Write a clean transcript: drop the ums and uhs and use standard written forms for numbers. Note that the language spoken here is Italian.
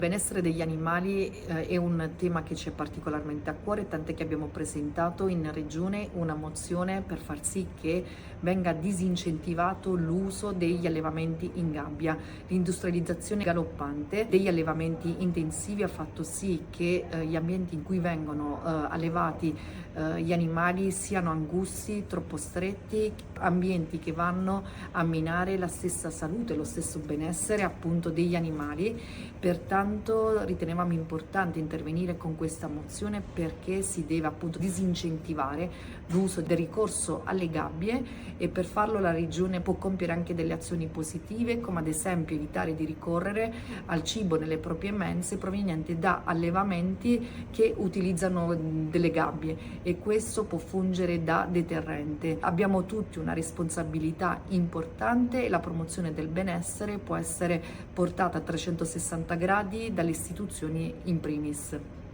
Il benessere degli animali è un tema che ci è particolarmente a cuore, tant'è che abbiamo presentato in Regione una mozione per far sì che venga disincentivato l'uso degli allevamenti in gabbia. L'industrializzazione galoppante degli allevamenti intensivi ha fatto sì che gli ambienti in cui vengono allevati gli animali siano angusti, troppo stretti, ambienti che vanno a minare la stessa salute, lo stesso benessere appunto degli animali. Pertanto ritenevamo importante intervenire con questa mozione perché si deve appunto disincentivare l'uso del ricorso alle gabbie, e per farlo la Regione può compiere anche delle azioni positive, come ad esempio evitare di ricorrere al cibo nelle proprie mense proveniente da allevamenti che utilizzano delle gabbie, e questo può fungere da deterrente. Abbiamo tutti una responsabilità importante e la promozione del benessere può essere portata a 360 gradi dalle istituzioni in primis.